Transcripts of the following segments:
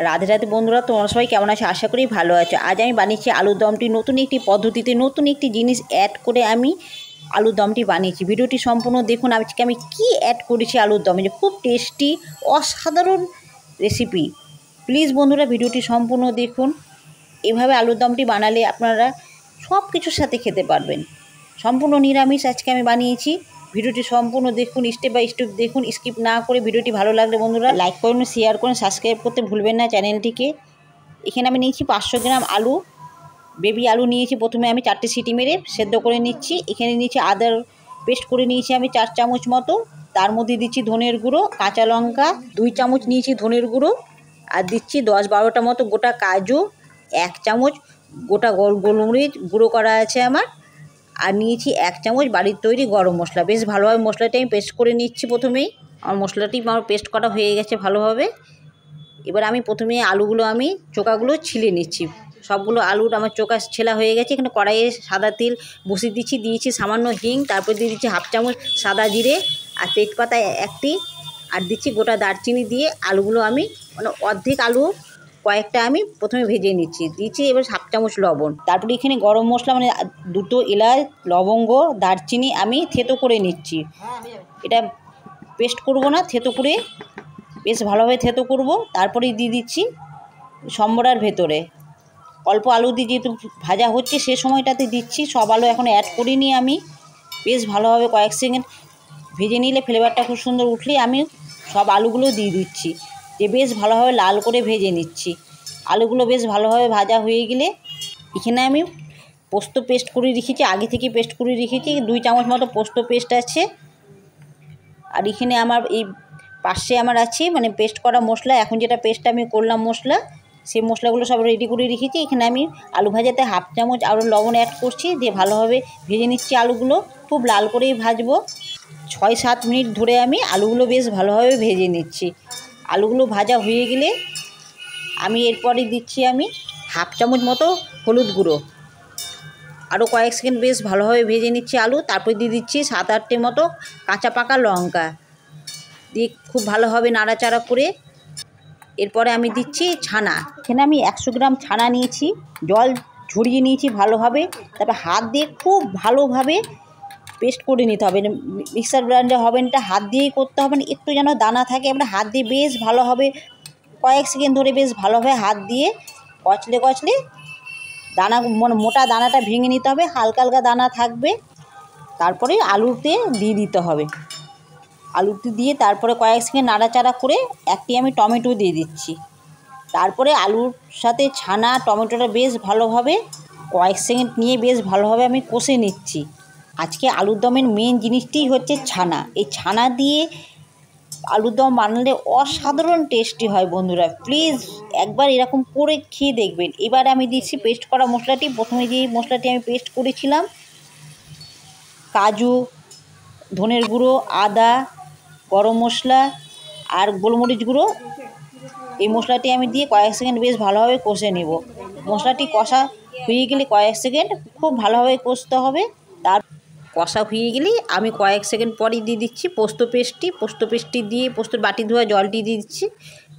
রাধে রাধে বন্ধুরা, তোমরা সবাই কেমন আছো? আশা করি ভালো আছো। আজ আমি বানিয়েছি আলুর দমটি নতুন একটি পদ্ধতিতে, নতুন একটি জিনিস অ্যাড করে আমি আলুর দমটি বানিয়েছি। ভিডিওটি সম্পূর্ণ দেখুন আজকে আমি কি অ্যাড করেছি আলুর দমে, যে খুব টেস্টি অসাধারণ রেসিপি। প্লিজ বন্ধুরা ভিডিওটি সম্পূর্ণ দেখুন। এভাবে আলুর দমটি বানালে আপনারা সব কিছুর সাথে খেতে পারবেন। সম্পূর্ণ নিরামিষ আজকে আমি বানিয়েছি। ভিডিওটি সম্পূর্ণ দেখুন, স্টেপ বাই স্টেপ দেখুন, স্কিপ না করে। ভিডিওটি ভালো লাগলে বন্ধুরা লাইক করুন, শেয়ার করুন, সাবস্ক্রাইব করতে ভুলবেন না চ্যানেলটিকে। এখানে আমি নিয়েছি 500 গ্রাম আলু, বেবি আলু নিয়েছি। প্রথমে আমি 4টে সিটি মেরে সেদ্ধ করে নিচ্ছি। এখানে নিয়েছি আদার পেস্ট করে নিয়েছি আমি 4 চামচ মতো। তার মধ্যে দিচ্ছি ধনের গুঁড়ো, কাঁচা লঙ্কা 2 চামচ নিয়েছি ধনের গুঁড়ো, আর দিচ্ছি 10-12টা মতো গোটা কাজু, 1 চামচ গোটা গোলমরিচ গুঁড়ো করা আছে আমার, আর নিয়েছি 1 চামচ বাড়ির তৈরি গরম মশলা। বেশ ভালোভাবে মশলাটি আমি পেস্ট করে নিচ্ছি। প্রথমেই আমার মশলাটি আমার পেস্ট করা হয়ে গেছে ভালোভাবে। এবার আমি প্রথমে আলুগুলো আমি চোকাগুলো ছিলে নিচ্ছি। সবগুলো আলুর আমার চোকা ছেলা হয়ে গেছে। এখানে কড়াইয়ে সাদা তেল বসিয়ে দিচ্ছি, দিয়েছি সামান্য হিং, তারপর দিয়ে দিচ্ছি 1/2 চামচ সাদা জিরে আর তেজপাতা একটি, আর দিচ্ছি গোটা দারচিনি দিয়ে আলুগুলো আমি অর্ধেক আলু কয়েকটা আমি প্রথমে ভেজে নিচ্ছি। দিচ্ছি এবার 1/2 চামচ লবণ। তারপরে এখানে গরম মশলা 2টো এলাচ, লবঙ্গ, দারচিনি আমি থেতো করে নিচ্ছি। এটা পেস্ট করব না, থেতো করে বেশ ভালোভাবে থেতো করব। তারপরে দিয়ে দিচ্ছি সম্বরার ভেতরে অল্প আলু দিয়ে, যেহেতু ভাজা হচ্ছে সে সময়টাতে দিচ্ছি। সব আলু এখন অ্যাড করিনি আমি। বেশ ভালোভাবে কয়েক সেকেন্ড ভেজে নিলে ফ্লেভারটা খুব সুন্দর উঠলে আমি সব আলুগুলো দিয়ে দিচ্ছি, যে বেশ ভালোভাবে লাল করে ভেজে নিচ্ছি। আলুগুলো বেশ ভালোভাবে ভাজা হয়ে গেলে এখানে আমি পোস্ত পেস্ট করে রেখেছি, আগে থেকে পেস্ট করে রেখেছি। 2 চামচ মতো পোস্ত পেস্ট আছে। আর এখানে আমার এই পাশে আমার আছে পেস্ট করা মশলা। এখন যেটা পেস্ট আমি করলাম মশলা, সেই মশলাগুলো সব রেডি করে রেখেছি। এখানে আমি আলু ভাজাতে 1/2 চামচ আরও লবণ অ্যাড করছি, দিয়ে ভালোভাবে ভেজে নিচ্ছি আলুগুলো। খুব লাল করেই ভাজবো। 6-7 মিনিট ধরে আমি আলুগুলো বেশ ভালোভাবে ভেজে নিচ্ছি। আলুগুলো ভাজা হয়ে গেলে আমি এরপরে দিচ্ছি আমি 1/2 চামচ মতো হলুদ গুঁড়ো। আরও কয়েক সেকেন্ড বেশ ভালোভাবে ভেজে নিচ্ছি আলু। তারপর দিয়ে দিচ্ছি 7-8টে মতো কাঁচা পাকা লঙ্কা দিয়ে খুব ভালোভাবে নাড়াচাড়া করে এরপরে আমি দিচ্ছি ছানা। এখানে আমি 100 গ্রাম ছানা নিয়েছি, জল ঝরিয়ে নিয়েছি ভালোভাবে। তারপর হাত দিয়ে খুব ভালোভাবে পেস্ট করে নিতে হবে। মিক্সার গ্রাইন্ডার হবে না, হাত দিয়েই করতে হবে না, একটু যেন দানা থাকে। আমরা হাত দিয়ে বেশ ভালোভাবে কয়েক সেকেন্ড ধরে বেশ ভালোভাবে হাত দিয়ে কচলে দানা মোটা দানাটা ভেঙে নিতে হবে, হালকা হালকা দানা থাকবে। তারপরে আলুতে দিয়ে দিতে হবে। আলুতে দিয়ে তারপরে কয়েক সেকেন্ড নাড়াচাড়া করে একটি আমি টমেটো দিয়ে দিচ্ছি। তারপরে আলুর সাথে ছানা টমেটোটা বেশ ভালোভাবে কয়েক সেকেন্ড নিয়ে বেশ ভালোভাবে আমি কষে নিচ্ছি। আজকে আলুর দমের মেন জিনিসটিই হচ্ছে ছানা। এই ছানা দিয়ে আলুর দম বানালে অসাধারণ টেস্টি হয় বন্ধুরা। প্লিজ একবার এরকম করে খেয়ে দেখবেন। এবার আমি দিচ্ছি পেস্ট করা মশলাটি। প্রথমে যে মশলাটি আমি পেস্ট করেছিলাম, কাজু, ধনের গুঁড়ো, আদা, গরম মশলা আর গোলমরিচ গুঁড়ো, এই মশলাটি আমি দিয়ে কয়েক সেকেন্ড বেশ ভালোভাবে কষে নেব। মশলাটি কষা হয়ে গেলে কয়েক সেকেন্ড খুব ভালোভাবে কষতে হবে। তার কষা হয়ে গেলে আমি কয়েক সেকেন্ড পরই দিয়ে দিচ্ছি পোস্ত পেস্টটি দিয়ে পোস্তর বাটি ধোয়া জলটি দিয়ে দিচ্ছি।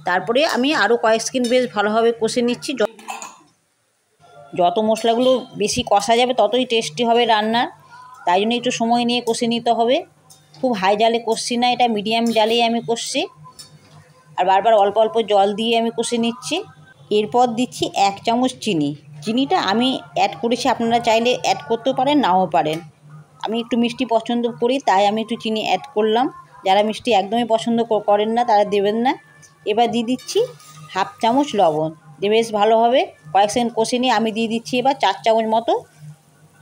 তারপরে আমি আরও কয়েক সেকেন্ড বেশ ভালোভাবে কষে নিচ্ছি। যত মশলাগুলো বেশি কষা যাবে ততই টেস্টি হবে রান্নার, তাই জন্য একটু সময় নিয়ে কষে নিতে হবে। খুব হাই জালে কষছি না, এটা মিডিয়াম জালেই আমি কষছি। আর বারবার অল্প অল্প জল দিয়ে আমি কষে নিচ্ছি। এরপর দিচ্ছি 1 চামচ চিনি। চিনিটা আমি অ্যাড করেছি, আপনারা চাইলে অ্যাড করতেও পারেন, নাও পারেন। আমি একটু মিষ্টি পছন্দ করি তাই আমি একটু চিনি অ্যাড করলাম। যারা মিষ্টি একদমই পছন্দ করেন না তারা দেবেন না। এবার দিয়ে দিচ্ছি 1/2 চামচ লবণ দিয়ে বেশ ভালোভাবে কয়েক সেকেন্ড কষে নিয়ে আমি দিয়ে দিচ্ছি এবার 4 চামচ মতো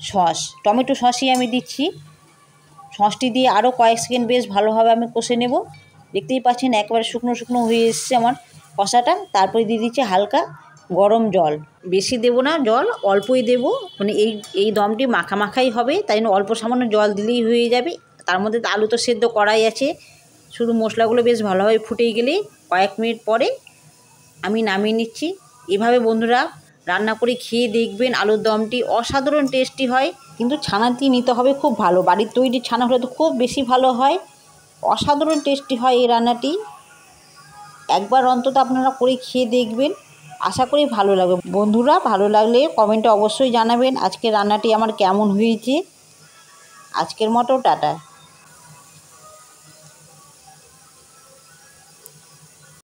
সস, টমেটো সসই আমি দিচ্ছি। সসটি দিয়ে আরও কয়েক সেকেন্ড বেশ ভালোভাবে আমি কষে নেব। দেখতেই পাচ্ছেন একবারে শুকনো শুকনো হয়ে এসছে আমার কষাটা। তারপরে দিয়ে দিচ্ছি হালকা গরম জল। বেশি দেবো না জল, অল্পই দেবো। এই দমটি মাখাই হবে, তাই জন্য অল্প সামান্য জল দিলেই হয়ে যাবে। তার মধ্যে আলু তো সেদ্ধ করাই আছে, শুধু মশলাগুলো বেশ ভালোভাবে ফুটে গেলেই কয়েক মিনিট পরে আমি নামিয়ে নিচ্ছি। এভাবে বন্ধুরা রান্না করে খেয়ে দেখবেন, আলুর দমটি অসাধারণ টেস্টি হয়। কিন্তু ছানাটি নিতে হবে খুব ভালো, বাড়ির তৈরি ছানা হলে তো খুব বেশি ভালো হয়। অসাধারণ টেস্টি হয় এই রান্নাটি। একবার অন্তত আপনারা করে খেয়ে দেখবেন, আশা করি ভালো লাগবে। বন্ধুরা, ভালো লাগলে কমেন্টে অবশ্যই জানাবেন আজকের রান্নাটি আমার কেমন হয়েছে। আজকের মতো টাটা।